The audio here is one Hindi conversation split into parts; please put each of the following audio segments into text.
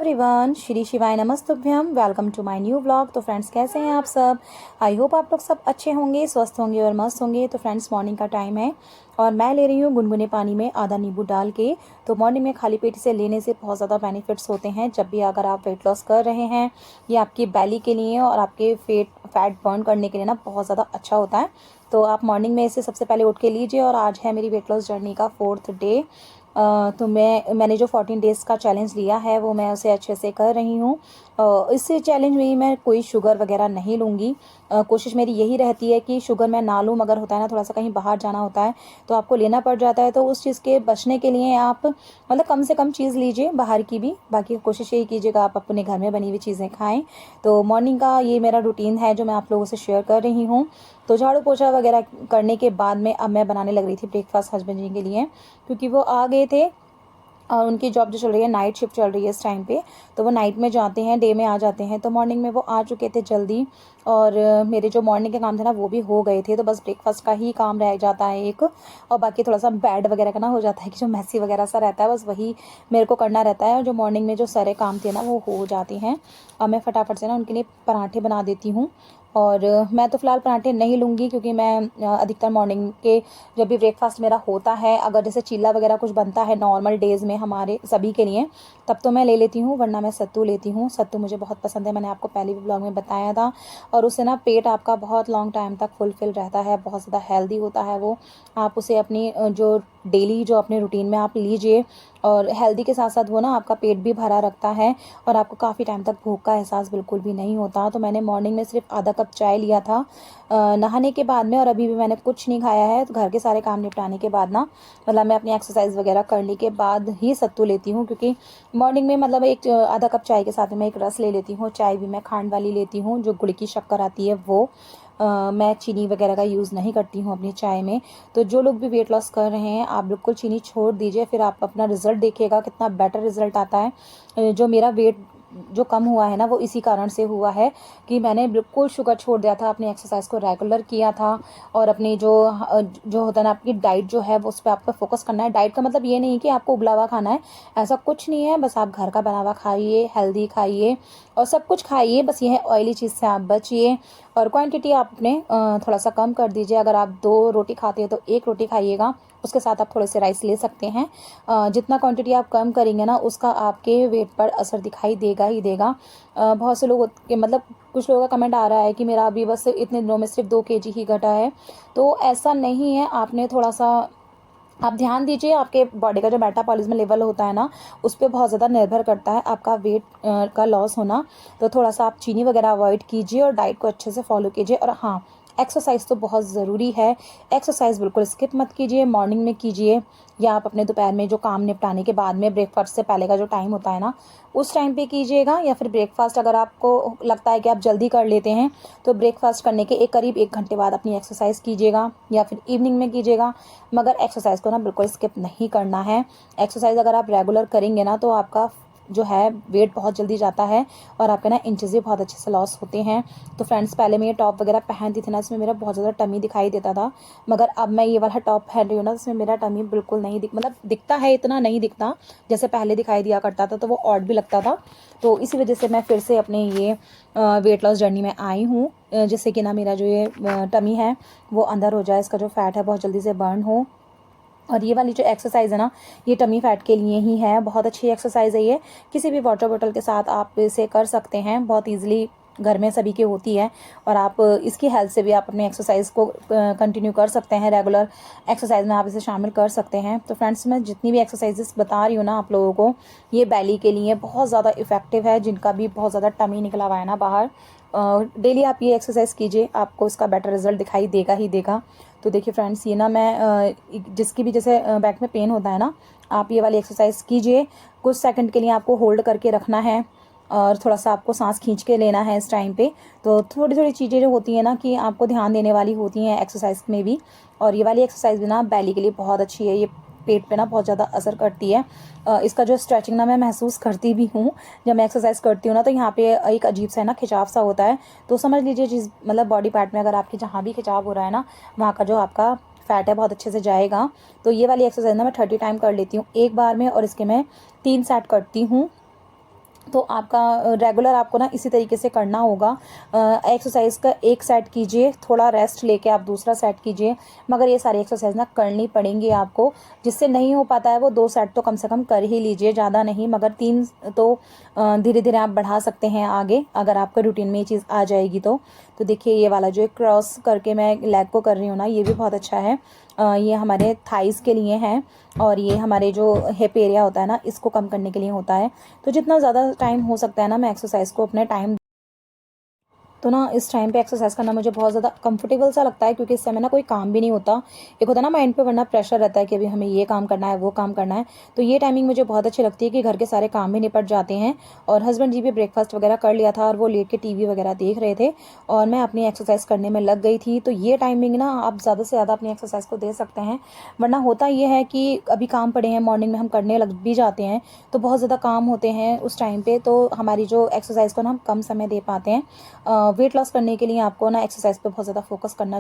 एवरीवन, श्री शिवाय नमस्तुभ्यम। Welcome to my new vlog. तो फ्रेंड्स, कैसे हैं आप सब? आई होप आप लोग सब अच्छे होंगे, स्वस्थ होंगे और मस्त होंगे। तो फ्रेंड्स, मॉर्निंग का टाइम है और मैं ले रही हूँ गुनगुने पानी में आधा नींबू डाल के। तो मॉर्निंग में खाली पेट से लेने से बहुत ज़्यादा बेनिफिट्स होते हैं। जब भी अगर आप वेट लॉस कर रहे हैं, ये आपकी बेली के लिए और आपके फैट बर्न करने के लिए ना बहुत ज़्यादा अच्छा होता है। तो आप मॉर्निंग में इसे सबसे पहले उठ के लीजिए। और आज है मेरी वेट लॉस जर्नी का 4th डे। तो मैंने जो 14 डेज़ का चैलेंज लिया है वो मैं उसे अच्छे से कर रही हूँ। इस चैलेंज में मैं कोई शुगर वगैरह नहीं लूँगी। कोशिश मेरी यही रहती है कि शुगर मैं ना लूँ, मगर होता है ना थोड़ा सा कहीं बाहर जाना होता है तो आपको लेना पड़ जाता है। तो उस चीज़ के बचने के लिए आप मतलब कम से कम चीज़ लीजिए बाहर की भी। बाकी कोशिश यही कीजिएगा आप अपने घर में बनी हुई चीज़ें खाएँ। तो मॉर्निंग का ये मेरा रूटीन है जो मैं आप लोगों से शेयर कर रही हूँ। तो झाड़ू पोछा वगैरह करने के बाद में अब मैं बनाने लग रही थी ब्रेकफास्ट हस्बैंड जी के लिए, क्योंकि वो आ गए थे और उनकी जॉब जो चल रही है, नाइट शिफ्ट चल रही है इस टाइम पे। तो वो नाइट में जाते हैं, डे में आ जाते हैं। तो मॉर्निंग में वो आ चुके थे जल्दी और मेरे जो मॉर्निंग के काम थे ना वो भी हो गए थे। तो बस ब्रेकफास्ट का ही काम रह जाता है एक, और बाकी थोड़ा सा बेड वगैरह का ना हो जाता है कि जो मैसी वगैरह सा रहता है, बस वही मेरे को करना रहता है। और जो मॉर्निंग में जो सारे काम थे ना वो हो जाते हैं। और मैं फटाफट से ना उनके लिए पराठे बना देती हूँ। और मैं तो फ़िलहाल पराठे नहीं लूँगी, क्योंकि मैं अधिकतर मॉर्निंग के जब भी ब्रेकफास्ट मेरा होता है, अगर जैसे चीला वगैरह कुछ बनता है नॉर्मल डेज़ में हमारे सभी के लिए, तब तो मैं ले लेती हूँ, वरना मैं सत्तू लेती हूँ। सत्तू मुझे बहुत पसंद है, मैंने आपको पहले भी ब्लॉग में बताया था। और उससे ना पेट आपका बहुत लॉन्ग टाइम तक फुलफिल रहता है, बहुत ज़्यादा हेल्दी होता है वो। आप उसे अपनी जो डेली जो अपने रूटीन में आप लीजिए, और हेल्दी के साथ साथ वो ना आपका पेट भी भरा रखता है और आपको काफ़ी टाइम तक भूख का एहसास बिल्कुल भी नहीं होता। तो मैंने मॉर्निंग में सिर्फ आधा कप चाय लिया था नहाने के बाद में, और अभी भी मैंने कुछ नहीं खाया है। तो घर के सारे काम निपटाने के बाद ना, मतलब मैं अपनी एक्सरसाइज वगैरह करने के बाद ही सत्तू लेती हूँ, क्योंकि मॉर्निंग में मतलब एक आधा कप चाय के साथ में एक रस ले लेती हूँ। चाय भी मैं खांड वाली लेती हूँ, जो गुड़ की शक्कर आती है वो। मैं चीनी वगैरह का यूज़ नहीं करती हूँ अपनी चाय में। तो जो लोग भी वेट लॉस कर रहे हैं, आप बिल्कुल चीनी छोड़ दीजिए, फिर आप अपना रिज़ल्ट देखिएगा कितना बेटर रिज़ल्ट आता है। जो मेरा वेट जो कम हुआ है ना वो इसी कारण से हुआ है कि मैंने बिल्कुल शुगर छोड़ दिया था, अपनी एक्सरसाइज को रेगुलर किया था। और अपनी जो होता है ना, आपकी डाइट जो है वो उस पर आपको फोकस करना है। डाइट का मतलब ये नहीं कि आपको उबला हुआ खाना है, ऐसा कुछ नहीं है। बस आप घर का बना हुआ खाइए, हेल्दी खाइए और सब कुछ खाइए, बस ये है ऑयली चीज़ से आप बचिए। और क्वांटिटी आप अपने थोड़ा सा कम कर दीजिए। अगर आप 2 रोटी खाते हैं तो 1 रोटी खाइएगा, उसके साथ आप थोड़े से राइस ले सकते हैं। जितना क्वांटिटी आप कम करेंगे ना, उसका आपके वेट पर असर दिखाई देगा ही देगा। बहुत से लोग के मतलब कुछ लोगों का कमेंट आ रहा है कि मेरा अभी बस इतने दिनों में सिर्फ 2 kg ही घटा है। तो ऐसा नहीं है, आपने थोड़ा सा आप ध्यान दीजिए। आपके बॉडी का जो मेटाबॉलिज्म लेवल होता है ना, उस पर बहुत ज़्यादा निर्भर करता है आपका वेट का लॉस होना। तो थोड़ा सा आप चीनी वगैरह अवॉइड कीजिए और डाइट को अच्छे से फॉलो कीजिए। और हाँ, एक्सरसाइज तो बहुत ज़रूरी है। एक्सरसाइज बिल्कुल स्किप मत कीजिए, मॉर्निंग में कीजिए, या आप अपने दोपहर में जो काम निपटाने के बाद में ब्रेकफास्ट से पहले का जो टाइम होता है ना, उस टाइम पे कीजिएगा। या फिर ब्रेकफास्ट अगर आपको लगता है कि आप जल्दी कर लेते हैं, तो ब्रेकफास्ट करने के करीब 1 घंटे बाद अपनी एक्सरसाइज कीजिएगा, या फिर इवनिंग में कीजिएगा। मगर एक्सरसाइज को ना बिल्कुल स्किप नहीं करना है। एक्सरसाइज अगर आप रेगुलर करेंगे ना, तो आपका जो है वेट बहुत जल्दी जाता है और आपके ना इंचेस भी बहुत अच्छे से लॉस होते हैं। तो फ्रेंड्स, पहले मैं ये टॉप वगैरह पहनती थी ना, इसमें मेरा बहुत ज़्यादा टमी दिखाई देता था। मगर अब मैं ये वाला टॉप पहन रही हूँ ना, इसमें मेरा टमी बिल्कुल नहीं मतलब दिखता है, इतना नहीं दिखता जैसे पहले दिखाई दिया करता था, तो वो ऑड भी लगता था। तो इसी वजह से मैं फिर से अपने ये वेट लॉस जर्नी में आई हूँ, जिससे कि ना मेरा जो ये टमी है वो अंदर हो जाए, इसका जो फैट है बहुत जल्दी से बर्न हो। और ये वाली जो एक्सरसाइज है ना, ये टमी फैट के लिए ही है। बहुत अच्छी एक्सरसाइज है ये। किसी भी वाटर बॉटल के साथ आप इसे कर सकते हैं, बहुत ईजिली घर में सभी के होती है। और आप इसकी हेल्प से भी आप अपने एक्सरसाइज को कंटिन्यू कर सकते हैं। रेगुलर एक्सरसाइज में आप इसे शामिल कर सकते हैं। तो फ्रेंड्स, मैं जितनी भी एक्सरसाइजेस बता रही हूँ ना आप लोगों को, ये बेली के लिए बहुत ज़्यादा इफेक्टिव है। जिनका भी बहुत ज़्यादा टमी निकला हुआ है ना बाहर, डेली आप ये एक्सरसाइज कीजिए, आपको इसका बेटर रिजल्ट दिखाई देगा ही देगा। तो देखिए फ्रेंड्स, ये ना मैं जिसकी भी जैसे बैक में पेन होता है ना, आप ये वाली एक्सरसाइज कीजिए। कुछ सेकंड के लिए आपको होल्ड करके रखना है और थोड़ा सा आपको सांस खींच के लेना है इस टाइम पे। तो थोड़ी थोड़ी चीज़ें जो होती हैं ना कि आपको ध्यान देने वाली होती हैं एक्सरसाइज में भी। और ये वाली एक्सरसाइज भी ना बेली के लिए बहुत अच्छी है। ये पेट पे ना बहुत ज़्यादा असर करती है। इसका जो स्ट्रेचिंग ना मैं महसूस करती भी हूँ जब मैं एक्सरसाइज करती हूँ ना, तो यहाँ पे एक अजीब सा है ना खिंचाव सा होता है। तो समझ लीजिए जिस मतलब बॉडी पार्ट में अगर आपके जहाँ भी खिंचाव हो रहा है ना, वहाँ का जो आपका फैट है बहुत अच्छे से जाएगा। तो ये वाली एक्सरसाइज ना मैं 30 टाइम कर लेती हूँ एक बार में, और इसके मैं 3 सेट करती हूँ। तो आपका रेगुलर आपको ना इसी तरीके से करना होगा। एक्सरसाइज का एक सेट कीजिए, थोड़ा रेस्ट लेके आप दूसरा सेट कीजिए, मगर ये सारी एक्सरसाइज ना करनी पड़ेंगी आपको। जिससे नहीं हो पाता है वो 2 सेट तो कम से कम कर ही लीजिए, ज़्यादा नहीं, मगर 3 तो धीरे धीरे आप बढ़ा सकते हैं आगे, अगर आपके रूटीन में ये चीज़ आ जाएगी तो देखिए ये वाला जो क्रॉस करके मैं लेग को कर रही हूँ ना, ये भी बहुत अच्छा है। ये हमारे थाइज़ के लिए है, और ये हमारे जो हिप एरिया होता है ना, इसको कम करने के लिए होता है। तो जितना ज़्यादा टाइम हो सकता है ना, मैं एक्सरसाइज को अपने टाइम तो ना इस टाइम पे एक्सरसाइज करना मुझे बहुत ज़्यादा कंफर्टेबल सा लगता है, क्योंकि इस समय ना कोई काम भी नहीं होता। एक होता है ना माइंड पे, वरना प्रेशर रहता है कि अभी हमें ये काम करना है, वो काम करना है। तो ये टाइमिंग मुझे बहुत अच्छी लगती है कि घर के सारे काम भी निपट जाते हैं, और हस्बैंड जी भी ब्रेकफास्ट वगैरह कर लिया था और वो लेट के टीवी वगैरह देख रहे थे, और मैं अपनी एक्सरसाइज करने में लग गई थी। तो ये टाइमिंग ना आप ज़्यादा से ज़्यादा अपनी एक्सरसाइज को दे सकते हैं। वरना होता ये है कि अभी काम पड़े हैं, मॉर्निंग में हम करने लग भी जाते हैं, तो बहुत ज़्यादा काम होते हैं उस टाइम पे, तो हमारी जो एक्सरसाइज को ना हम कम समय दे पाते हैं। वेट लॉस करने के लिए आपको ना एक्सरसाइज पे बहुत ज़्यादा फोकस करना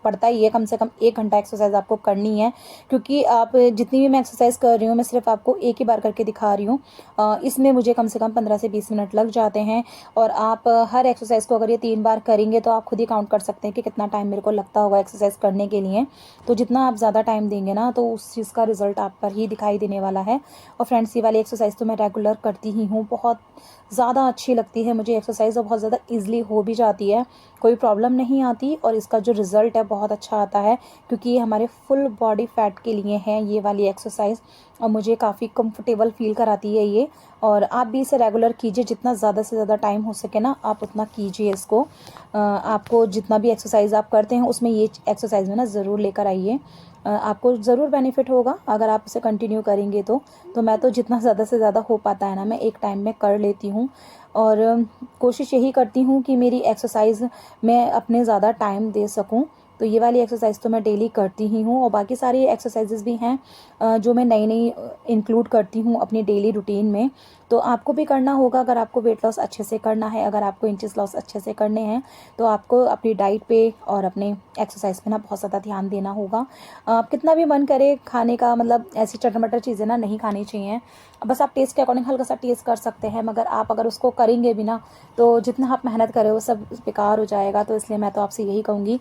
पड़ता ही है। कम से कम 1 घंटा एक्सरसाइज आपको करनी है, क्योंकि आप जितनी भी मैं एक्सरसाइज कर रही हूँ, मैं सिर्फ आपको एक ही बार करके दिखा रही हूँ। इसमें मुझे कम से कम 15 से 20 मिनट लग जाते हैं, और आप हर एक्सरसाइज को अगर ये 3 बार करेंगे तो आप खुद ही काउंट कर सकते हैं कि कितना टाइम मेरे को लगता होगा एक्सरसाइज करने के लिए। तो जितना आप ज़्यादा टाइम देंगे ना, तो उस चीज़ का रिजल्ट आप पर ही दिखाई देने वाला है। और फ्रेंड्स, ये वाली एक्सरसाइज तो मैं रेगुलर करती ही हूँ, बहुत ज़्यादा अच्छी लगती है मुझे एक्सरसाइज, और बहुत ज़्यादा ईजिली हो भी जाती है, कोई प्रॉब्लम नहीं आती, और इसका जो रिज़ल्ट है बहुत अच्छा आता है, क्योंकि ये हमारे फुल बॉडी फैट के लिए है ये वाली एक्सरसाइज, और मुझे काफ़ी कंफर्टेबल फील कराती है ये। और आप भी इसे रेगुलर कीजिए, जितना ज़्यादा से ज़्यादा टाइम हो सके ना आप उतना कीजिए इसको। आपको जितना भी एक्सरसाइज आप करते हैं उसमें ये एक्सरसाइज में ना ज़रूर लेकर आइए, आपको ज़रूर बेनिफिट होगा अगर आप इसे कंटिन्यू करेंगे तो मैं तो जितना ज़्यादा से ज़्यादा हो पाता है ना, मैं एक टाइम में कर लेती हूँ। और कोशिश यही करती हूँ कि मेरी एक्सरसाइज मैं अपने ज़्यादा टाइम दे सकूँ। तो ये वाली एक्सरसाइज तो मैं डेली करती ही हूँ, और बाकी सारी एक्सरसाइजेज भी हैं जो मैं नई नई इंक्लूड करती हूँ अपनी डेली रूटीन में। तो आपको भी करना होगा, अगर आपको वेट लॉस अच्छे से करना है, अगर आपको इंचेस लॉस अच्छे से करने हैं, तो आपको अपनी डाइट पे और अपने एक्सरसाइज पे ना बहुत ज़्यादा ध्यान देना होगा। आप कितना भी मन करे खाने का, मतलब ऐसी चटर मटर चीज़ें ना नहीं खानी चाहिए। बस आप टेस्ट के अकॉर्डिंग हल्का सा टेस्ट कर सकते हैं, मगर आप अगर उसको करेंगे भी ना, तो जितना आप मेहनत करें वो सब बेकार हो जाएगा। तो इसलिए मैं तो आपसे यही कहूँगी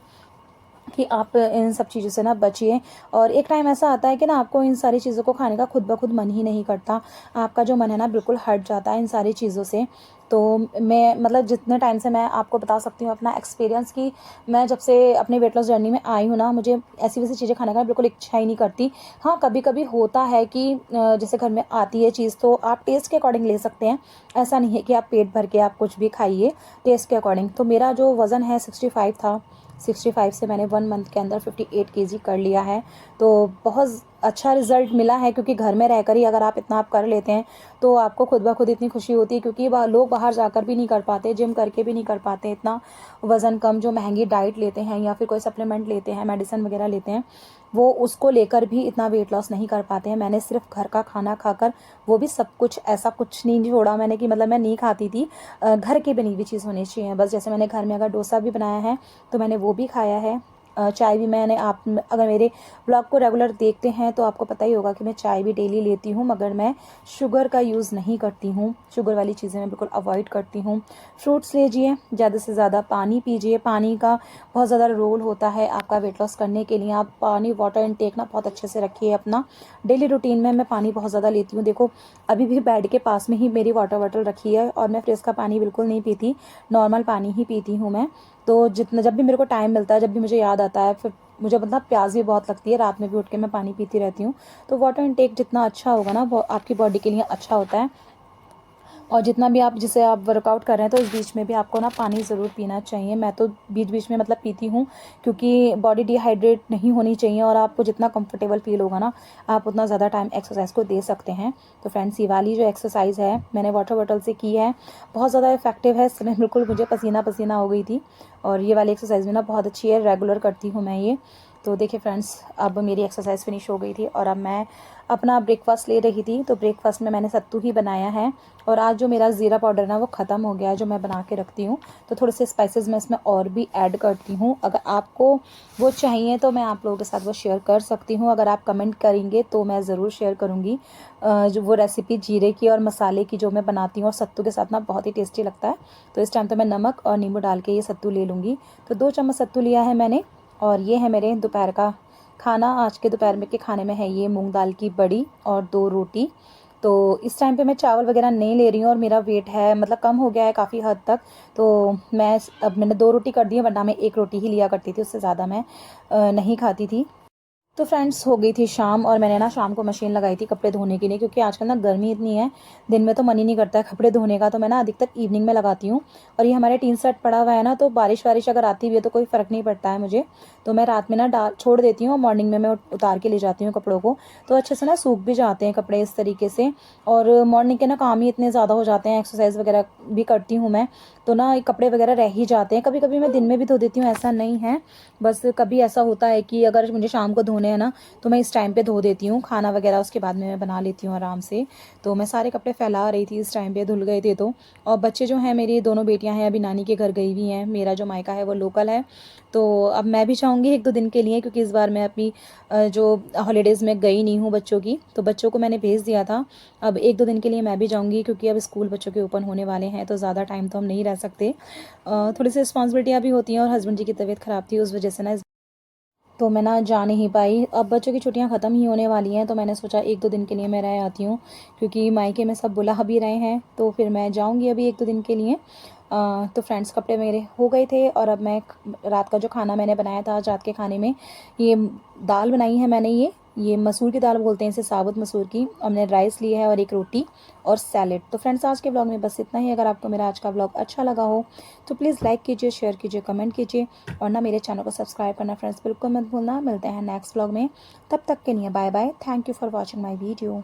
कि आप इन सब चीज़ों से ना बचिए। और एक टाइम ऐसा आता है कि ना आपको इन सारी चीज़ों को खाने का खुद ब खुद मन ही नहीं करता, आपका जो मन है ना बिल्कुल हट जाता है इन सारी चीज़ों से। तो मैं मतलब जितने टाइम से मैं आपको बता सकती हूँ अपना एक्सपीरियंस, कि मैं जब से अपने वेट लॉस जर्नी में आई हूँ ना, मुझे ऐसी वैसी चीज़ें खाने का बिल्कुल इच्छा ही नहीं करती। हाँ, कभी कभी होता है कि जैसे घर में आती है चीज़ तो आप टेस्ट के अकॉर्डिंग ले सकते हैं, ऐसा नहीं है कि आप पेट भर के आप कुछ भी खाइए, टेस्ट के अकॉर्डिंग। तो मेरा जो वज़न है 65 था, 65 से मैंने 1 मंथ के अंदर 58 केजी कर लिया है। तो बहुत अच्छा रिज़ल्ट मिला है, क्योंकि घर में रहकर ही अगर आप इतना आप कर लेते हैं तो आपको खुद ब खुद इतनी खुशी होती है, क्योंकि लोग बाहर जाकर भी नहीं कर पाते, जिम करके भी नहीं कर पाते इतना वज़न कम। जो महंगी डाइट लेते हैं या फिर कोई सप्लीमेंट लेते हैं, मेडिसिन वगैरह लेते हैं, वो उसको लेकर भी इतना वेट लॉस नहीं कर पाते हैं। मैंने सिर्फ घर का खाना खाकर, वो भी सब कुछ, ऐसा कुछ नहीं छोड़ा मैंने कि मतलब मैं नहीं खाती थी, घर की बनी हुई चीज़ होनी चाहिए बस। जैसे मैंने घर में अगर डोसा भी बनाया है तो मैंने वो भी खाया है। चाय भी मैंने, आप अगर मेरे ब्लॉग को रेगुलर देखते हैं तो आपको पता ही होगा कि मैं चाय भी डेली लेती हूँ, मगर मैं शुगर का यूज़ नहीं करती हूँ, शुगर वाली चीज़ें मैं बिल्कुल अवॉइड करती हूँ। फ्रूट्स लीजिए, ज़्यादा से ज़्यादा पानी पीजिए, पानी का बहुत ज़्यादा रोल होता है आपका वेट लॉस करने के लिए। आप पानी, वाटर इनटेक ना बहुत अच्छे से रखिए अपना। डेली रूटीन में मैं पानी बहुत ज़्यादा लेती हूँ। देखो, अभी भी बेड के पास में ही मेरी वाटर बॉटल रखी है, और मैं फ्रिज का पानी बिल्कुल नहीं पीती, नॉर्मल पानी ही पीती हूँ मैं। तो जितना, जब भी मेरे को टाइम मिलता है, जब भी मुझे याद आता है, फिर मुझे मतलब प्यास भी बहुत लगती है, रात में भी उठ के मैं पानी पीती रहती हूँ। तो वाटर इनटेक जितना अच्छा होगा ना, वो आपकी बॉडी के लिए अच्छा होता है। और जितना भी आप, जिसे आप वर्कआउट कर रहे हैं, तो इस बीच में भी आपको ना पानी ज़रूर पीना चाहिए। मैं तो बीच बीच में मतलब पीती हूँ, क्योंकि बॉडी डिहाइड्रेट नहीं होनी चाहिए, और आपको जितना कंफर्टेबल फील होगा ना, आप उतना ज़्यादा टाइम एक्सरसाइज को दे सकते हैं। तो फ्रेंड्स, ये वाली जो एक्सरसाइज है मैंने वाटर बॉटल से की है, बहुत ज़्यादा इफेक्टिव है। इसमें बिल्कुल मुझे पसीना पसीना हो गई थी, और ये वाली एक्सरसाइज भी ना बहुत अच्छी है, रेगुलर करती हूँ मैं ये। तो देखिए फ्रेंड्स, अब मेरी एक्सरसाइज फिनिश हो गई थी और अब मैं अपना ब्रेकफास्ट ले रही थी। तो ब्रेकफास्ट में मैंने सत्तू ही बनाया है और आज जो मेरा ज़ीरा पाउडर ना वो ख़त्म हो गया है, जो मैं बना के रखती हूँ। तो थोड़े से स्पाइसेस मैं इसमें और भी ऐड करती हूँ। अगर आपको वो चाहिए तो मैं आप लोगों के साथ वो शेयर कर सकती हूँ। अगर आप कमेंट करेंगे तो मैं ज़रूर शेयर करूँगी जो वो रेसिपी जीरे की और मसाले की जो मैं बनाती हूँ और सत्तू के साथ ना बहुत ही टेस्टी लगता है। तो इस टाइम तो मैं नमक और नींबू डाल के ये सत्तू ले लूँगी। तो 2 चम्मच सत्तू लिया है मैंने और ये है मेरे दोपहर का खाना। आज के दोपहर में के खाने में है ये मूंग दाल की बड़ी और 2 रोटी। तो इस टाइम पे मैं चावल वगैरह नहीं ले रही हूँ और मेरा वेट है मतलब कम हो गया है काफ़ी हद तक। तो अब मैंने 2 रोटी कर दी है, वरना मैं 1 रोटी ही लिया करती थी, उससे ज़्यादा मैं नहीं खाती थी। तो फ्रेंड्स, हो गई थी शाम और मैंने ना शाम को मशीन लगाई थी कपड़े धोने के लिए, क्योंकि आजकल ना गर्मी इतनी है, दिन में तो मन ही नहीं करता है कपड़े धोने का। तो मैं ना अधिकतर इवनिंग में लगाती हूँ। और ये हमारे टीन सेट पड़ा हुआ है ना, तो बारिश वारिश अगर आती भी है तो कोई फ़र्क नहीं पड़ता है मुझे। तो मैं रात में ना छोड़ देती हूँ और मॉर्निंग में मैं उतार के ले जाती हूँ कपड़ों को। तो अच्छे से ना सूख भी जाते हैं कपड़े इस तरीके से। और मॉर्निंग के ना काम ही इतने ज़्यादा हो जाते हैं, एक्सरसाइज वगैरह भी करती हूँ मैं, तो ना कपड़े वगैरह रह ही जाते हैं। कभी कभी मैं दिन में भी धो देती हूँ, ऐसा नहीं है। बस कभी ऐसा होता है कि अगर मुझे शाम को धोने हैं ना, तो मैं इस टाइम पे धो देती हूँ खाना वगैरह, उसके बाद में मैं बना लेती हूँ आराम से। तो मैं सारे कपड़े फैला रही थी इस टाइम पे, धुल गए थे तो। और बच्चे जो हैं, मेरी दोनों बेटियां हैं अभी नानी के घर गई हुई हैं। मेरा जो मायका है वो लोकल है। तो अब मैं भी चाहूँगी 1-2 दिन के लिए, क्योंकि इस बार मैं अपनी जो हॉलीडेज़ में गई नहीं हूँ बच्चों की, तो बच्चों को मैंने भेज दिया था। अब 1-2 दिन के लिए मैं भी जाऊँगी, क्योंकि अब स्कूल बच्चों के ओपन होने वाले हैं, तो ज़्यादा टाइम तो हम नहीं रह सकते। थोड़ी सी रिस्पॉन्सिबिलिटियाँ भी होती हैं और हस्बैंड जी की तबीयत ख़राब थी, उस वजह से ना तो मैं ना जा नहीं पाई। अब बच्चों की छुट्टियां ख़त्म ही होने वाली हैं, तो मैंने सोचा 1-2 दिन के लिए मैं रह आती हूँ, क्योंकि मायके में सब बुला भी रहे हैं। तो फिर मैं जाऊँगी अभी 1-2 दिन के लिए। तो फ्रेंड्स, कपड़े मेरे हो गए थे और अब मैं रात का जो खाना मैंने बनाया था, आज रात के खाने में ये दाल बनाई है मैंने। ये मसूर की दाल बोलते हैं इसे, साबुत मसूर की। और मैंने राइस लिया है और 1 रोटी और सैलेड। तो फ्रेंड्स, आज के ब्लॉग में बस इतना ही। अगर आपको मेरा आज का ब्लॉग अच्छा लगा हो तो प्लीज़ लाइक कीजिए, शेयर कीजिए, कमेंट कीजिए और ना मेरे चैनल को सब्सक्राइब करना फ्रेंड्स बिल्कुल मत भूलना। मिलते हैं नेक्स्ट ब्लॉग में, तब तक के लिए bye bye. Thank you for watching my video.